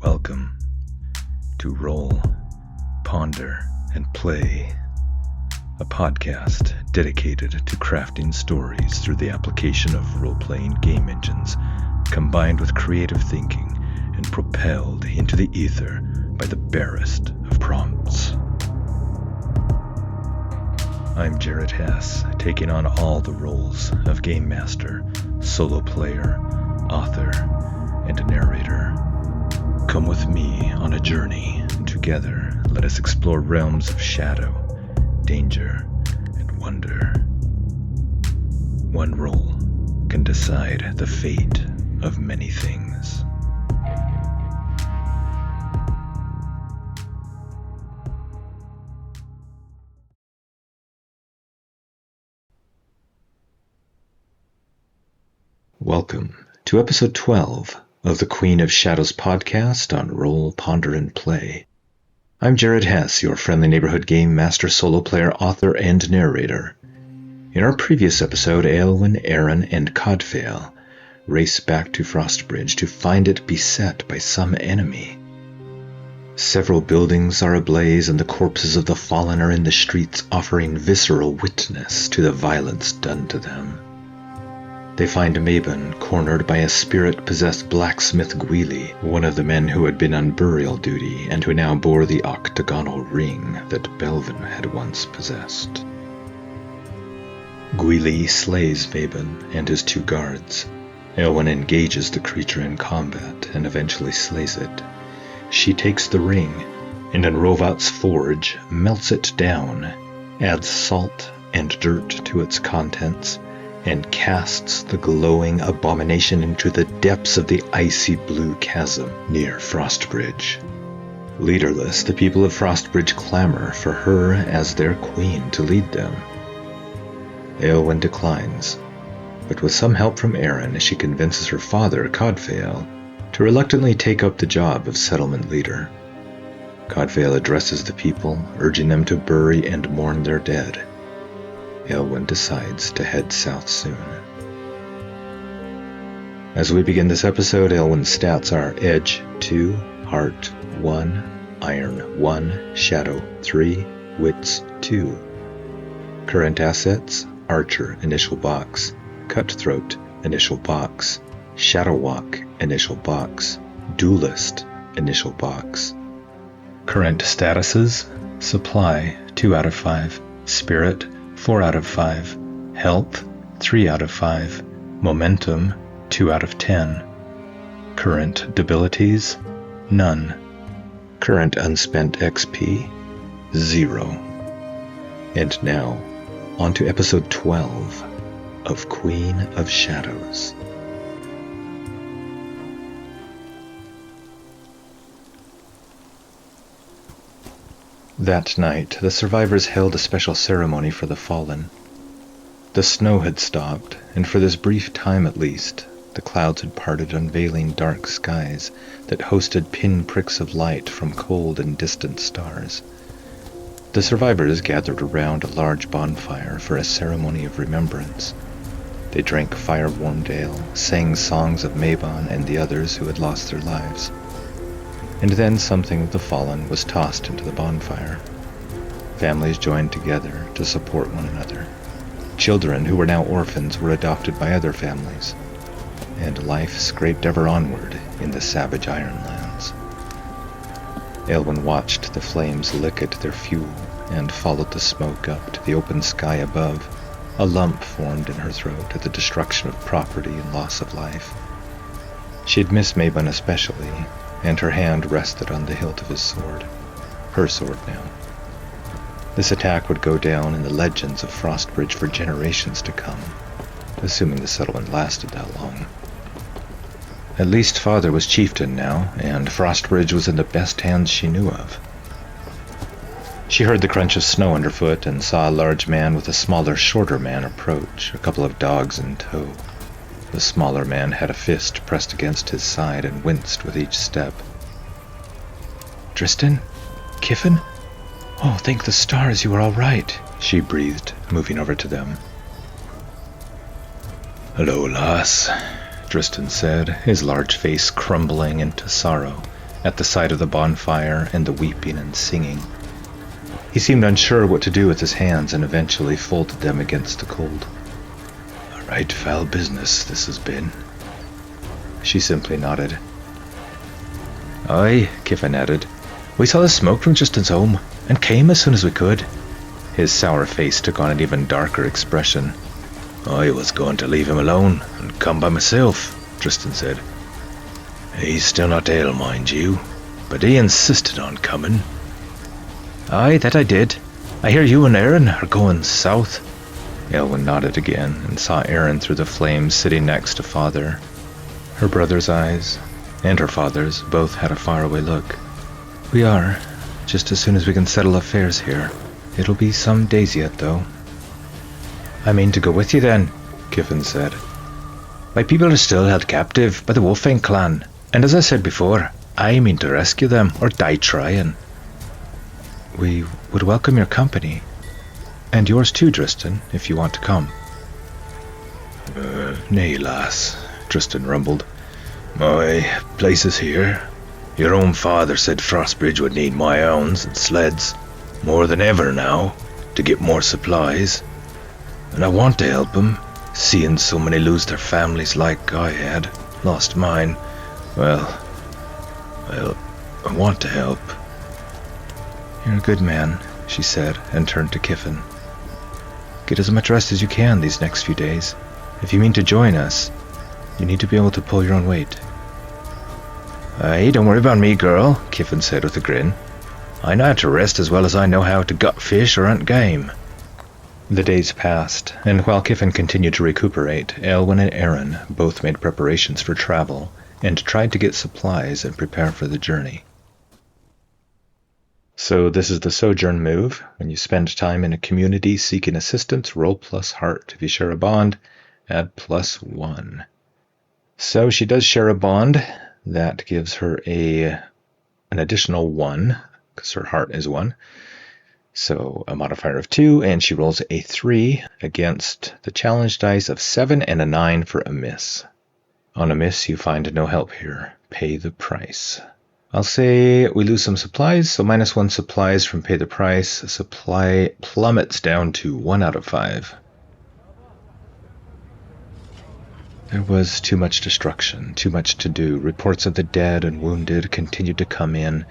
Welcome to Roll, Ponder, and Play, a podcast dedicated to crafting stories through the application of role-playing game engines, combined with creative thinking and propelled into the ether by the barest of prompts. I'm Jared Hess, taking on all the roles of Game Master, Solo Player, Author, and Narrator. Come with me on a journey, and together let us explore realms of shadow, danger, and wonder. One role can decide the fate of many things. Welcome to episode 12 of the Queen of Shadows podcast on Roll, Ponder, and Play. I'm Jared Hess, your friendly neighborhood game master, solo player, author, and narrator. In our previous episode, Eilwen, Aron, and Cadfael race back to Frostbridge to find it beset by some enemy. Several buildings are ablaze, and the corpses of the fallen are in the streets, offering visceral witness to the violence done to them. They find Mabon cornered by a spirit-possessed blacksmith Gwili, one of the men who had been on burial duty and who now bore the octagonal ring that Belvan had once possessed. Gwili slays Mabon and his two guards. Eilwen engages the creature in combat and eventually slays it. She takes the ring and in Rhovat's forge melts it down, adds salt and dirt to its contents, and casts the glowing abomination into the depths of the icy blue chasm near Frostbridge. Leaderless, the people of Frostbridge clamor for her as their queen to lead them. Eilwen declines, but with some help from Aron, she convinces her father, Cadfael, to reluctantly take up the job of settlement leader. Cadfael addresses the people, urging them to bury and mourn their dead. Eilwen decides to head south soon. As we begin this episode, Eilwen's stats are Edge 2, Heart 1, Iron 1, Shadow 3, Wits 2. Current assets: Archer initial box, Cutthroat initial box, Shadow Walk initial box, Duelist initial box. Current statuses: Supply 2 out of 5, Spirit 4 out of 5, Health 3 out of 5, Momentum 2 out of 10. Current debilities: none. Current unspent XP: 0. And now, on to episode 12 of Queen of Shadows. That night, the survivors held a special ceremony for the fallen. The snow had stopped, and for this brief time at least, the clouds had parted, unveiling dark skies that hosted pinpricks of light from cold and distant stars. The survivors gathered around a large bonfire for a ceremony of remembrance. They drank fire-warmed ale, sang songs of Mabon and the others who had lost their lives. And then something of the fallen was tossed into the bonfire. Families joined together to support one another. Children who were now orphans were adopted by other families, and life scraped ever onward in the savage Ironlands. Eilwen watched the flames lick at their fuel and followed the smoke up to the open sky above. A lump formed in her throat at the destruction of property and loss of life. She had missed Mabon especially, and her hand rested on the hilt of his sword. Her sword now. This attack would go down in the legends of Frostbridge for generations to come, assuming the settlement lasted that long. At least father was chieftain now, and Frostbridge was in the best hands she knew of. She heard the crunch of snow underfoot and saw a large man with a smaller, shorter man approach, a couple of dogs in tow. The smaller man had a fist pressed against his side and winced with each step. "Tristan? Kiffin? Oh, thank the stars you are all right," she breathed, moving over to them. "Hello, lass," Tristan said, his large face crumbling into sorrow at the sight of the bonfire and the weeping and singing. He seemed unsure what to do with his hands and eventually folded them against the cold. "A right foul business this has been." She simply nodded. "Aye," Kiffin added. "We saw the smoke from Justin's home and came as soon as we could." His sour face took on an even darker expression. "I was going to leave him alone and come by myself," Tristan said. "He's still not ill, mind you, but he insisted on coming." "Aye, that I did. I hear you and Aron are going south." Eilwen nodded again and saw Aron through the flames sitting next to Father. Her brother's eyes, and her father's, both had a faraway look. "We are, just as soon as we can settle affairs here. It'll be some days yet, though." "I mean to go with you then," Kiffin said. "My people are still held captive by the Wolfang clan, and as I said before, I mean to rescue them or die trying." "We would welcome your company, and yours too, Tristan, if you want to come." Nay, lass," Tristan rumbled. "My place is here. Your own father said Frostbridge would need my hounds and sleds, more than ever now, to get more supplies. And I want to help him, seeing so many lose their families like I had, lost mine. Well, I want to help." "You're a good man," she said, and turned to Kiffin. "Get as much rest as you can these next few days. If you mean to join us, you need to be able to pull your own weight." "Aye, don't worry about me, girl," Kiffin said with a grin. "I know how to rest as well as I know how to gut fish or hunt game." The days passed, and while Kiffin continued to recuperate, Eilwen and Aron both made preparations for travel and tried to get supplies and prepare for the journey. So this is the Sojourn move. When you spend time in a community seeking assistance, roll plus heart. If you share a bond, add +1. So she does share a bond. That gives her an additional 1, because her heart is 1. So a modifier of 2, and she rolls a 3 against the challenge dice of 7 and a 9 for a miss. On a miss, you find no help here. Pay the price. I'll say we lose some supplies, so -1 supplies from pay the price. Supply plummets down to 1 out of 5. There was too much destruction, too much to do. Reports of the dead and wounded continued to come in,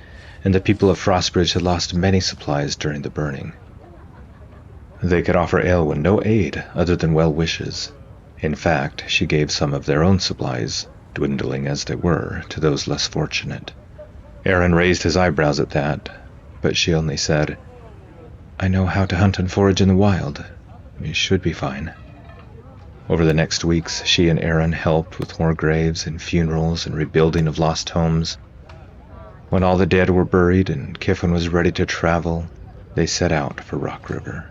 and the people of Frostbridge had lost many supplies during the burning. They could offer Eilwen no aid other than well wishes. In fact, she gave some of their own supplies, dwindling as they were, to those less fortunate. Aron raised his eyebrows at that, but she only said, "I know how to hunt and forage in the wild. We should be fine." Over the next weeks, she and Aron helped with more graves and funerals and rebuilding of lost homes. When all the dead were buried and Kiffin was ready to travel, they set out for Rock River.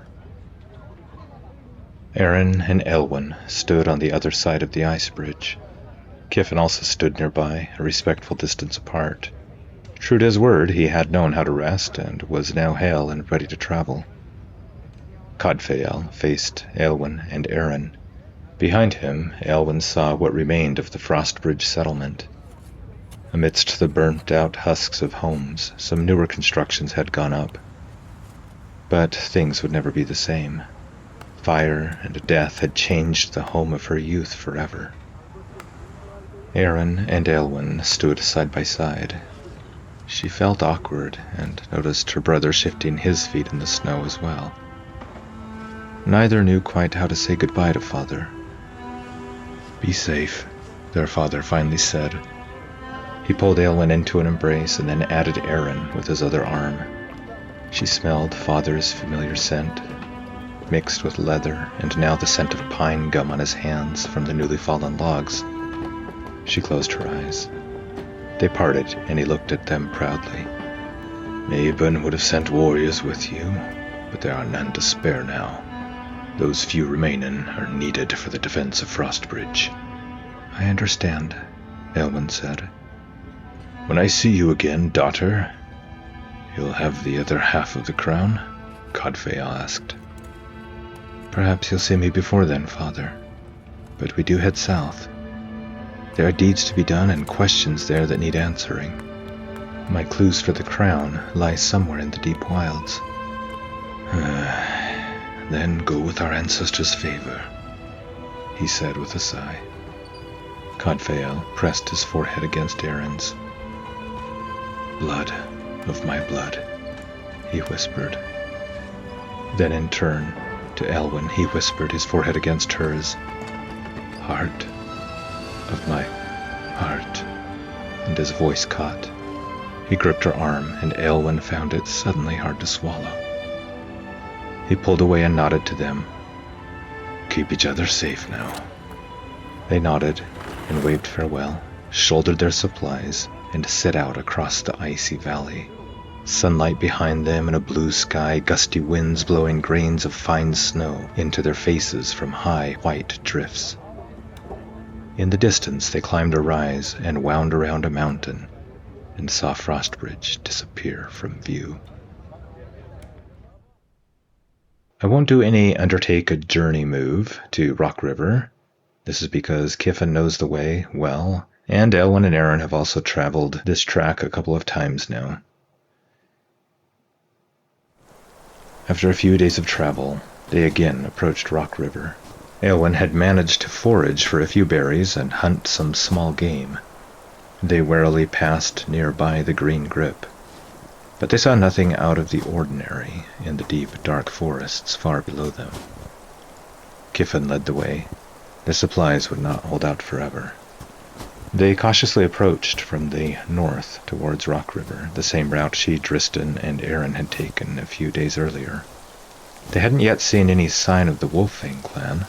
Aron and Eilwen stood on the other side of the ice bridge. Kiffin also stood nearby, a respectful distance apart. True to his word, he had known how to rest and was now hale and ready to travel. Cadfael faced Eilwen and Aron. Behind him, Eilwen saw what remained of the Frostbridge settlement. Amidst the burnt-out husks of homes, some newer constructions had gone up. But things would never be the same. Fire and death had changed the home of her youth forever. Aron and Eilwen stood side by side. She felt awkward and noticed her brother shifting his feet in the snow as well. Neither knew quite how to say goodbye to Father. "Be safe," their father finally said. He pulled Eilwen into an embrace and then added Aron with his other arm. She smelled Father's familiar scent, mixed with leather and now the scent of pine gum on his hands from the newly fallen logs. She closed her eyes. They parted, and he looked at them proudly. "Mabon would have sent warriors with you, but there are none to spare now. Those few remaining are needed for the defense of Frostbridge." "I understand," Eilwen said. "When I see you again, daughter, you'll have the other half of the crown?" Cadfael asked. "Perhaps you'll see me before then, Father. But we do head south. There are deeds to be done and questions there that need answering." My clues for the crown lie somewhere in the deep wilds. Then go with our ancestors' favor, he said with a sigh. Cadfael pressed his forehead against Aron's. Blood of my blood, he whispered. Then in turn, to Eilwen, he whispered, his forehead against hers. Heart of my heart. And his voice caught. He gripped her arm, and Eilwen found it suddenly hard to swallow. He pulled away and nodded to them. Keep each other safe now. They nodded and waved farewell, shouldered their supplies, and set out across the icy valley. Sunlight behind them and a blue sky, gusty winds blowing grains of fine snow into their faces from high white drifts. In the distance they climbed a rise and wound around a mountain, and saw Frostbridge disappear from view. I won't do any undertake a journey move to Rock River. This is because Kiffin knows the way well, and Eilwen and Aron have also traveled this track a couple of times now. After a few days of travel, they again approached Rock River. Eilwen had managed to forage for a few berries and hunt some small game. They warily passed nearby the green grip, but they saw nothing out of the ordinary in the deep, dark forests far below them. Kiffin led the way. Their supplies would not hold out forever. They cautiously approached from the north towards Rock River, the same route she, Dristan, and Aron had taken a few days earlier. They hadn't yet seen any sign of the Wolffang clan.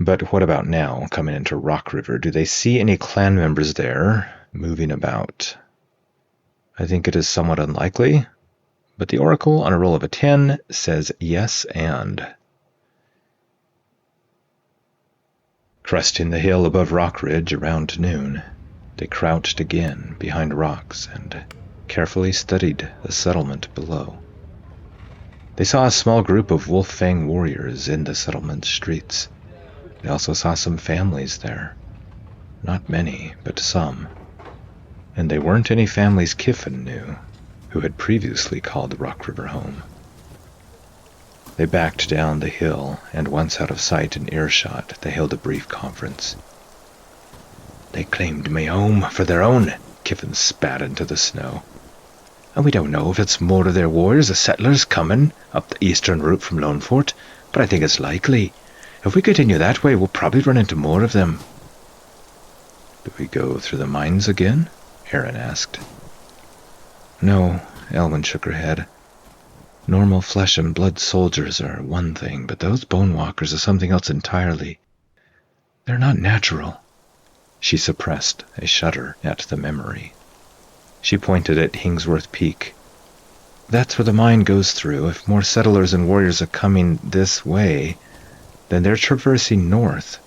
But what about now, coming into Rock River? Do they see any clan members there, moving about? I think it is somewhat unlikely, but the Oracle, on a roll of a 10, says yes and. Cresting the hill above Rock Ridge around noon, they crouched again behind rocks and carefully studied the settlement below. They saw a small group of Wolffang warriors in the settlement streets. They also saw some families there. Not many, but some. And they weren't any families Kiffin knew, who had previously called Rock River home. They backed down the hill, and once out of sight and earshot, they held a brief conference. They claimed my home for their own, Kiffin spat into the snow. And we don't know if it's more of their warriors, the settlers, coming up the eastern route from Lone Fort, but I think it's likely. If we continue that way, we'll probably run into more of them. Do we go through the mines again? Aron asked. No, Eilwen shook her head. Normal flesh and blood soldiers are one thing, but those bone walkers are something else entirely. They're not natural. She suppressed a shudder at the memory. She pointed at Hingsworth Peak. That's where the mine goes through. If more settlers and warriors are coming this way, then they're traversing north,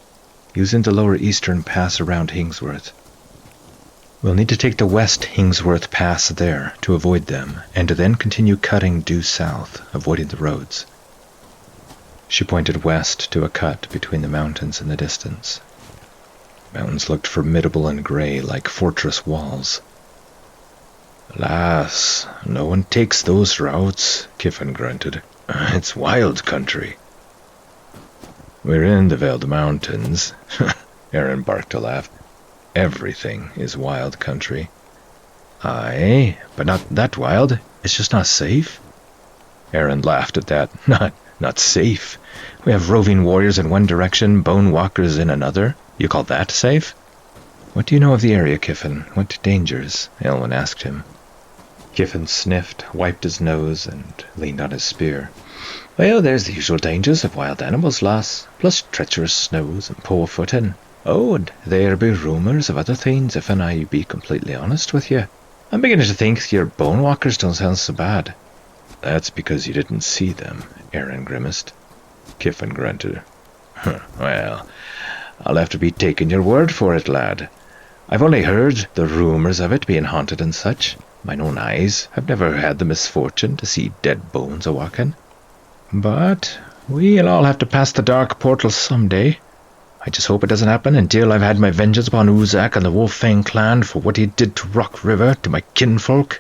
using the lower eastern pass around Hingsworth. We'll need to take the West Hingsworth Pass there to avoid them, and to then continue cutting due south, avoiding the roads. She pointed west to a cut between the mountains in the distance. The mountains looked formidable and gray, like fortress walls. Alas, no one takes those routes, Kiffin grunted. It's wild country. We're in the Veld Mountains, Aron barked a laugh. Everything is wild country. Aye, but not that wild. It's just not safe. Aron laughed at that. Not safe. We have roving warriors in one direction, bone walkers in another. You call that safe? What do you know of the area, Kiffin? What dangers? Eilwen asked him. Kiffin sniffed, wiped his nose, and leaned on his spear. Well, there's the usual dangers of wild animals, lass, plus treacherous snows and poor footing. Oh, and there be rumours of other things, if I be completely honest with you. I'm beginning to think your bone walkers don't sound so bad. That's because you didn't see them, Aron grimaced. Kiffin grunted. Well, I'll have to be taking your word for it, lad. I've only heard the rumours of it being haunted and such. Mine own eyes have never had the misfortune to see dead bones a-walking. But we'll all have to pass the dark portal some day. I just hope it doesn't happen until I've had my vengeance upon Uzak and the Wolffang clan for what he did to Rock River, to my kinfolk."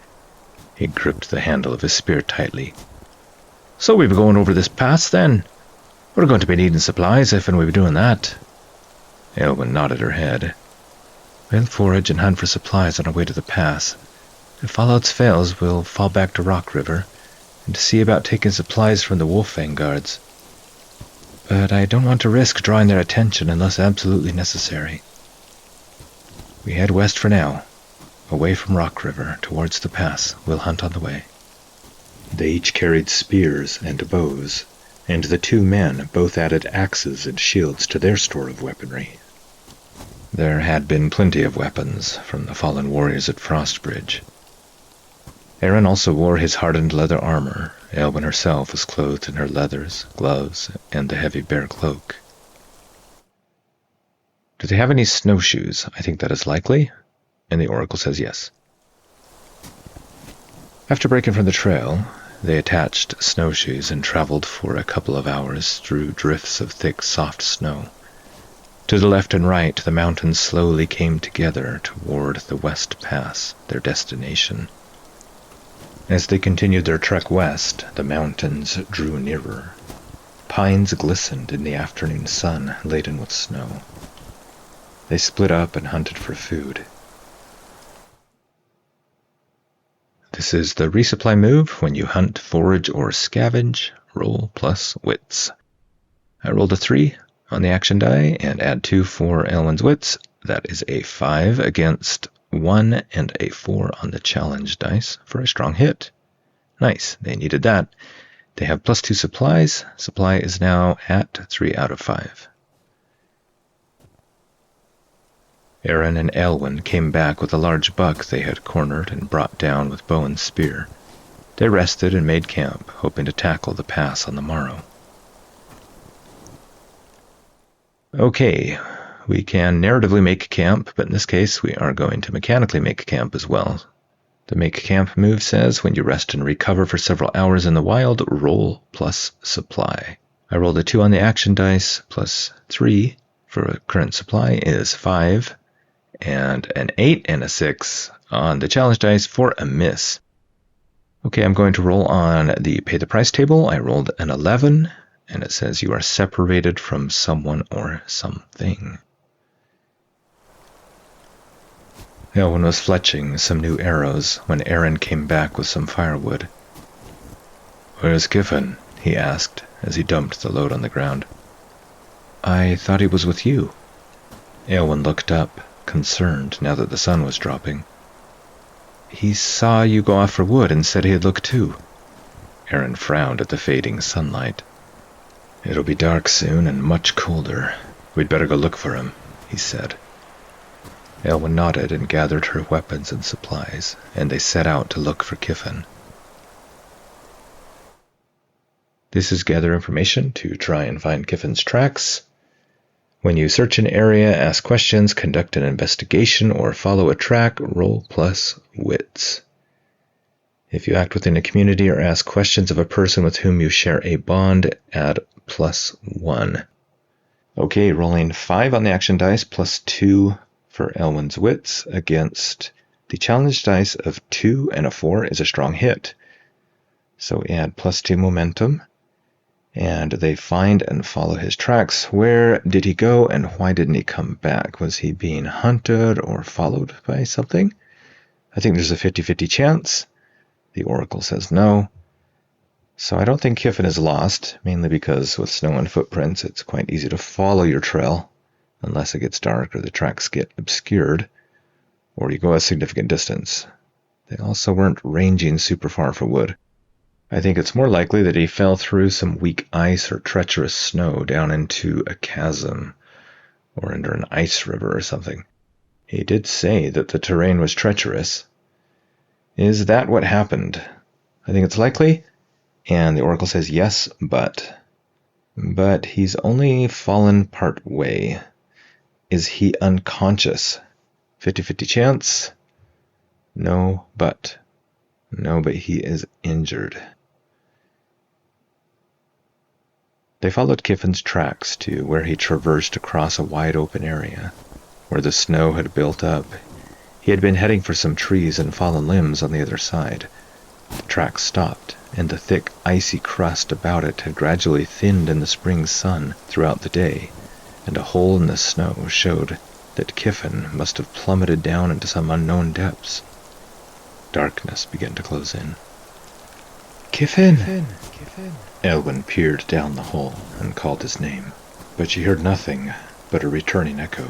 He gripped the handle of his spear tightly. "So we be going over this pass, then? We're going to be needing supplies if and we be doing that." Eilwen nodded her head. "We'll forage and hunt for supplies on our way to the pass. If all else fails, we'll fall back to Rock River and see about taking supplies from the Wolffang guards. But I don't want to risk drawing their attention unless absolutely necessary. We head west for now, away from Rock River, towards the pass. We'll hunt on the way." They each carried spears and bows, and the two men both added axes and shields to their store of weaponry. There had been plenty of weapons from the fallen warriors at Frostbridge. Aron also wore his hardened leather armor. Eilwen herself was clothed in her leathers, gloves, and the heavy bear cloak. "Do they have any snowshoes? I think that is likely." And the oracle says yes. After breaking from the trail, they attached snowshoes and traveled for a couple of hours through drifts of thick, soft snow. To the left and right, the mountains slowly came together toward the West Pass, their destination. As they continued their trek west, the mountains drew nearer. Pines glistened in the afternoon sun, laden with snow. They split up and hunted for food. This is the resupply move. When you hunt, forage, or scavenge, roll plus wits. I rolled a 3 on the action die and add 2 for Eilwen's wits. That is a 5 against 1 and a 4 on the challenge dice for a strong hit. Nice, they needed that. They have plus 2 supplies. Supply is now at 3 out of 5. Aron and Eilwen came back with a large buck they had cornered and brought down with bow and spear. They rested and made camp, hoping to tackle the pass on the morrow. Okay, we can narratively make camp, but in this case we are going to mechanically make camp as well. The make camp move says when you rest and recover for several hours in the wild, roll plus supply. I rolled a 2 on the action dice, plus 3 for a current supply is 5, and an 8 and a 6 on the challenge dice for a miss. Okay, I'm going to roll on the pay the price table. I rolled an 11, and it says you are separated from someone or something. Eilwen was fletching some new arrows when Aron came back with some firewood. "Where's Kiffin?" he asked as he dumped the load on the ground. "I thought he was with you." Eilwen looked up, concerned now that the sun was dropping. "He saw you go off for wood and said he'd look too." Aron frowned at the fading sunlight. "It'll be dark soon and much colder. We'd better go look for him," he said. Eilwen nodded and gathered her weapons and supplies, and they set out to look for Kiffin. This is gather information to try and find Kiffin's tracks. When you search an area, ask questions, conduct an investigation, or follow a track, roll plus wits. If you act within a community or ask questions of a person with whom you share a bond, add plus 1. Okay, rolling 5 on the action dice, plus 2 for Eilwen's wits against the challenge dice of 2 and a 4 is a strong hit. So we add plus 2 momentum, and they find and follow his tracks. Where did he go and why didn't he come back? Was he being hunted or followed by something? I think there's a 50-50 chance. The oracle says no. So I don't think Kiffin is lost, mainly because with snow and footprints, it's quite easy to follow your trail, unless it gets dark or the tracks get obscured, or you go a significant distance. They also weren't ranging super far for wood. I think it's more likely that he fell through some weak ice or treacherous snow down into a chasm, or under an ice river or something. He did say that the terrain was treacherous. Is that what happened? I think it's likely. And the oracle says yes, but he's only fallen part way. Is he unconscious? 50-50 chance? No, but he is injured. They followed Kiffin's tracks to where he traversed across a wide open area. Where the snow had built up, he had been heading for some trees and fallen limbs on the other side. The tracks stopped, and the thick, icy crust about it had gradually thinned in the spring sun throughout the day, and a hole in the snow showed that Kiffin must have plummeted down into some unknown depths. Darkness began to close in. "Kiffin!" Eilwen peered down the hole and called his name, but she heard nothing but a returning echo.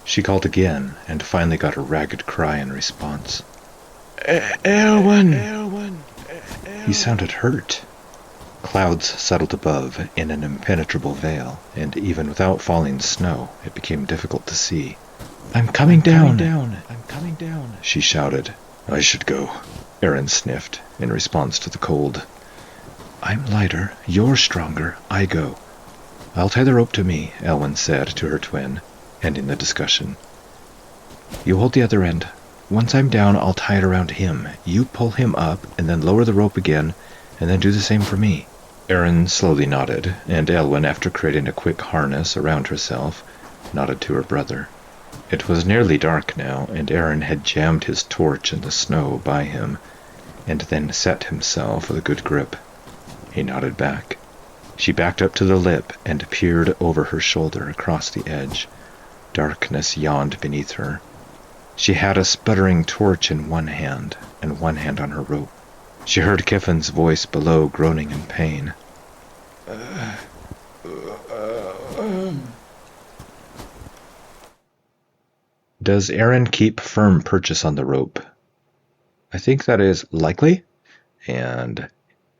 She called again, and finally got a ragged cry in response. "Eilwen!" He sounded hurt. Clouds settled above in an impenetrable veil, and even without falling snow, it became difficult to see. I'm coming down, she shouted. "I should go," Aron sniffed in response to the cold. "I'm lighter, you're stronger, I go." "I'll tie the rope to me," Eilwen said to her twin, ending the discussion. "You hold the other end. Once I'm down, I'll tie it around him. You pull him up, and then lower the rope again, and then do the same for me." Aron slowly nodded, and Eilwen, after creating a quick harness around herself, nodded to her brother. It was nearly dark now, and Aron had jammed his torch in the snow by him, and then set himself with a good grip. He nodded back. She backed up to the lip and peered over her shoulder across the edge. Darkness yawned beneath her. She had a sputtering torch in one hand, and one hand on her rope. She heard Kiffin's voice below, groaning in pain. Does Aron keep firm purchase on the rope? I think that is likely, and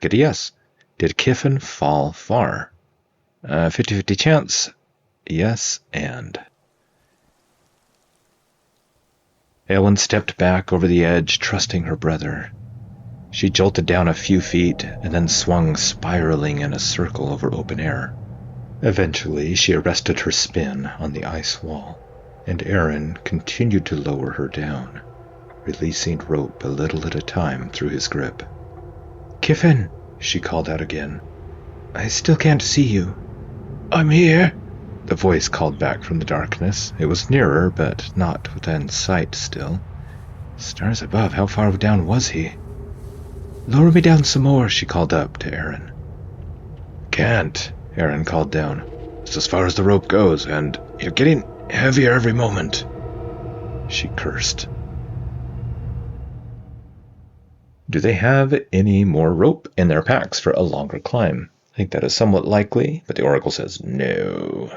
get a yes. Did Kiffin fall far? 50-50 chance. Yes, and... Eilwen stepped back over the edge, trusting her brother. She jolted down a few feet and then swung spiraling in a circle over open air. Eventually, she arrested her spin on the ice wall, and Aron continued to lower her down, releasing rope a little at a time through his grip. "Kiffin!" she called out again. "I still can't see you." "I'm here," the voice called back from the darkness. It was nearer, but not within sight still. Stars above, how far down was he? "Lower me down some more," she called up to Aron. "Can't," Aron called down. "It's as far as the rope goes, and you're getting heavier every moment." She cursed. Do they have any more rope in their packs for a longer climb? I think that is somewhat likely, but the oracle says no,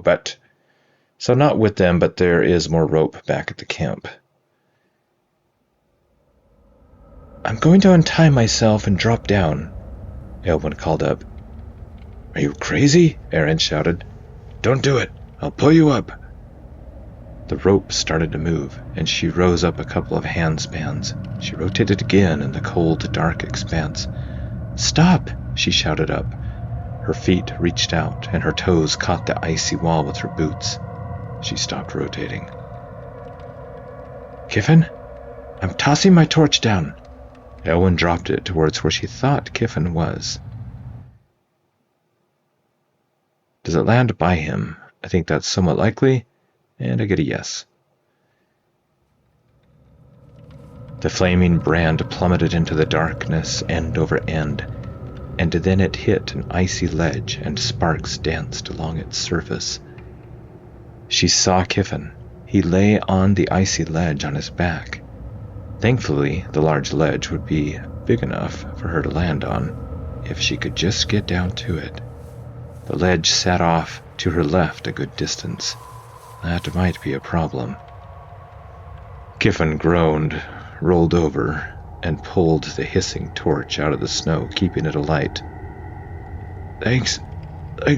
but... So not with them, but there is more rope back at the camp. "I'm going to untie myself and drop down," Eilwen called up. "Are you crazy?" Aron shouted. "Don't do it. I'll pull you up." The rope started to move, and she rose up a couple of handspans. She rotated again in the cold, dark expanse. "Stop!" she shouted up. Her feet reached out, and her toes caught the icy wall with her boots. She stopped rotating. "Kiffin? I'm tossing my torch down." Eilwen dropped it towards where she thought Kiffin was. Does it land by him? I think that's somewhat likely, and I get a yes. The flaming brand plummeted into the darkness end over end, and then it hit an icy ledge and sparks danced along its surface. She saw Kiffin. He lay on the icy ledge on his back. Thankfully, the large ledge would be big enough for her to land on, if she could just get down to it. The ledge sat off to her left a good distance. That might be a problem. Kiffin groaned, rolled over, and pulled the hissing torch out of the snow, keeping it alight. Thanks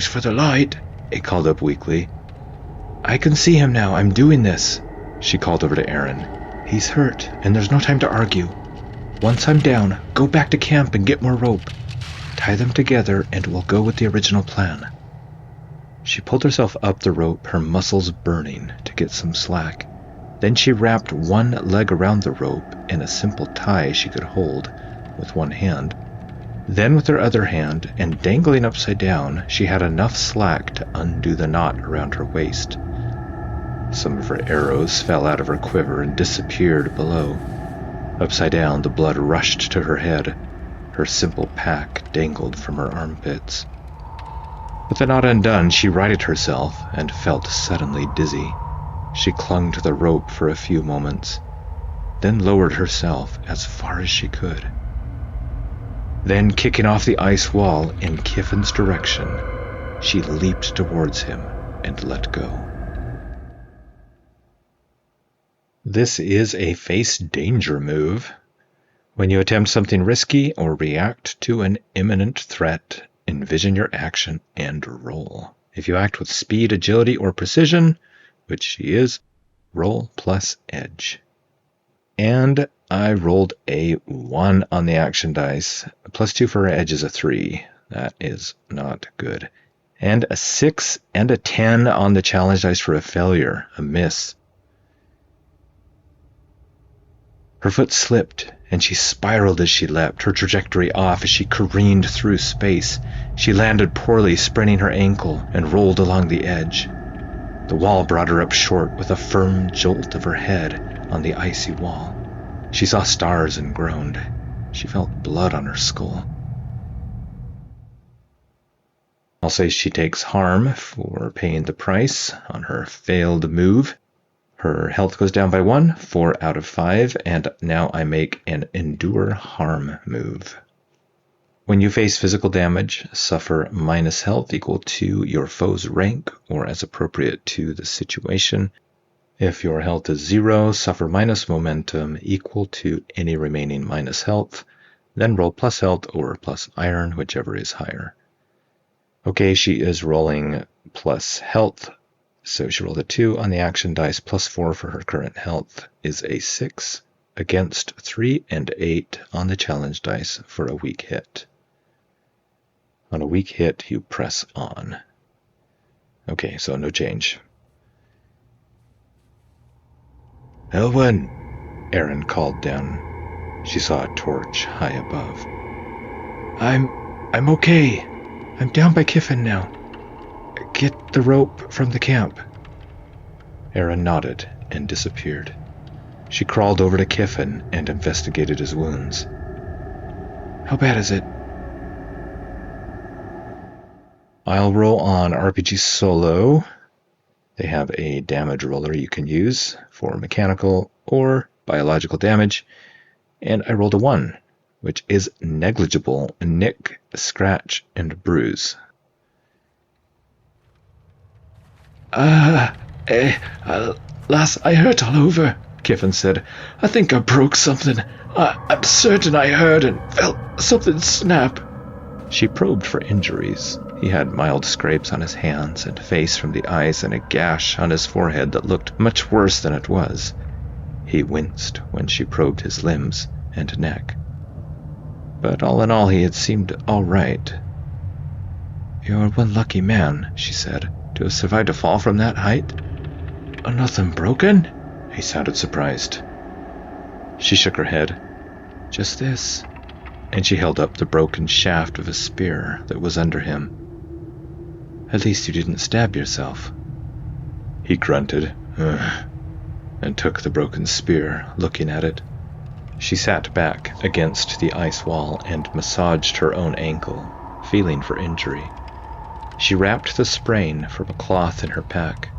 for the light," he called up weakly. "I can see him now. I'm doing this," she called over to Aron. "He's hurt, and there's no time to argue. Once I'm down, go back to camp and get more rope. Tie them together, and we'll go with the original plan." She pulled herself up the rope, her muscles burning, to get some slack. Then she wrapped one leg around the rope in a simple tie she could hold with one hand. Then with her other hand, and dangling upside down, she had enough slack to undo the knot around her waist. Some of her arrows fell out of her quiver and disappeared below. Upside down, the blood rushed to her head. Her simple pack dangled from her armpits. With the knot undone, she righted herself and felt suddenly dizzy. She clung to the rope for a few moments, then lowered herself as far as she could. Then, kicking off the ice wall in Kiffin's direction, she leaped towards him and let go. This is a face danger move. When you attempt something risky or react to an imminent threat, envision your action and roll. If you act with speed, agility, or precision, which she is, roll plus edge. And I rolled a 1 on the action dice. +2 for her edge is a 3. That is not good. And a 6 and a 10 on the challenge dice for a failure, a miss. Her foot slipped, and she spiraled as she leapt, her trajectory off as she careened through space. She landed poorly, spraining her ankle, and rolled along the edge. The wall brought her up short with a firm jolt of her head on the icy wall. She saw stars and groaned. She felt blood on her skull. I'll say she takes harm for paying the price on her failed move. Her health goes down by 1, 4 out of 5, and now I make an endure harm move. When you face physical damage, suffer minus health equal to your foe's rank or as appropriate to the situation. If your health is 0, suffer minus momentum equal to any remaining minus health, then roll plus health or plus iron, whichever is higher. Okay, she is rolling plus health. So she rolled a 2 on the action dice, +4 for her current health is a 6, against 3 and 8 on the challenge dice for a weak hit. On a weak hit, you press on. Okay, so no change. "Eilwen," Aron called down. She saw a torch high above. I'm okay. I'm down by Kiffin now. Get the rope from the camp." Aron nodded and disappeared. She crawled over to Kiffin and investigated his wounds. "How bad is it?" I'll roll on RPG Solo. They have a damage roller you can use for mechanical or biological damage, and I rolled a 1, which is negligible, nick, scratch, and bruise. Lass, I hurt all over," Kiffin said. "I think I broke something. I'm certain I heard and felt something snap." She probed for injuries. He had mild scrapes on his hands and face from the ice and a gash on his forehead that looked much worse than it was. He winced when she probed his limbs and neck. But all in all, he had seemed all right. "You're one lucky man," she said, "to have survived a fall from that height." "Nothing broken?" He sounded surprised. She shook her head. "Just this." And she held up the broken shaft of a spear that was under him. "At least you didn't stab yourself." He grunted, "Ugh," and took the broken spear, looking at it. She sat back against the ice wall and massaged her own ankle, feeling for injury. She wrapped the sprain from a cloth in her pack.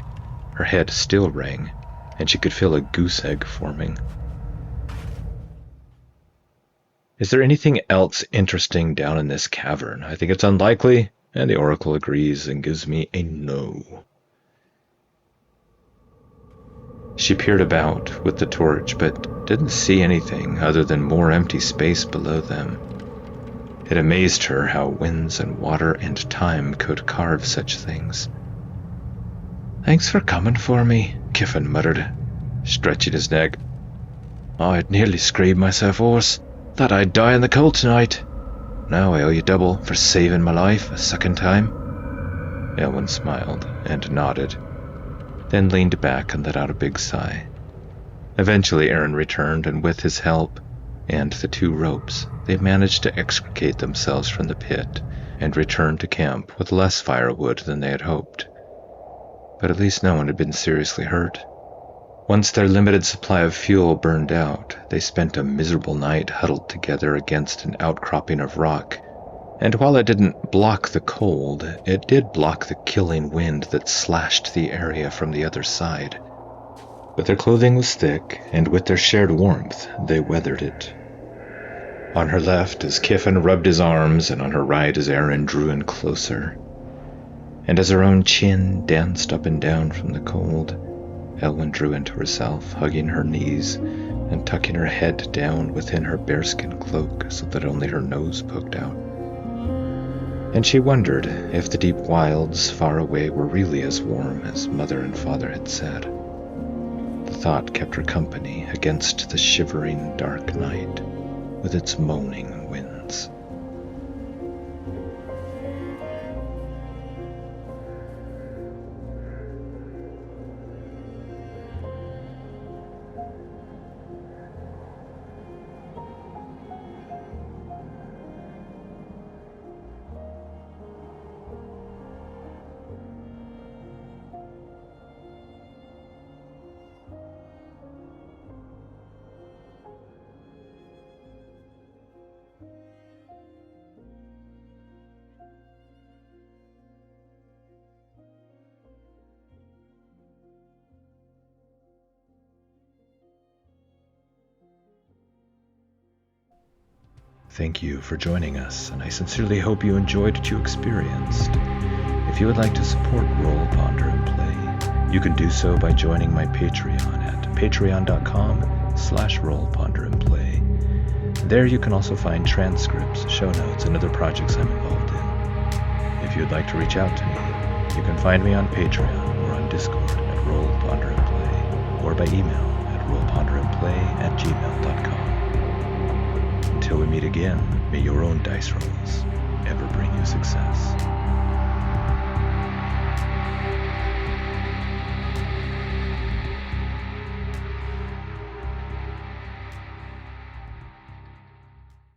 Her head still rang, and she could feel a goose egg forming. "Is there anything else interesting down in this cavern? I think it's unlikely," and the Oracle agrees and gives me a no. She peered about with the torch, but didn't see anything other than more empty space below them. It amazed her how winds and water and time could carve such things. "Thanks for coming for me," Kiffin muttered, stretching his neck. "I'd nearly screamed myself hoarse. Thought I'd die in the cold tonight. Now I owe you double for saving my life a second time." Eilwen smiled and nodded, then leaned back and let out a big sigh. Eventually Aron returned, and with his help, and the 2 ropes, they managed to extricate themselves from the pit and return to camp with less firewood than they had hoped. But at least no one had been seriously hurt. Once their limited supply of fuel burned out, they spent a miserable night huddled together against an outcropping of rock, and while it didn't block the cold, it did block the killing wind that slashed the area from the other side. But their clothing was thick, and with their shared warmth, they weathered it. On her left, as Kiffin rubbed his arms, and on her right as Aron drew in closer. And as her own chin danced up and down from the cold, Eilwen drew into herself, hugging her knees and tucking her head down within her bearskin cloak so that only her nose poked out. And she wondered if the deep wilds far away were really as warm as Mother and Father had said. The thought kept her company against the shivering dark night with its moaning winds. Thank you for joining us, and I sincerely hope you enjoyed what you experienced. If you would like to support Roll, Ponder, and Play, you can do so by joining my Patreon at patreon.com/Roll, Ponder, and Play. There you can also find transcripts, show notes, and other projects I'm involved in. If you would like to reach out to me, you can find me on Patreon or on Discord at Roll, Ponder, and Play, or by email at rollponderandplay@gmail.com. Until we meet again, may your own dice rolls ever bring you success.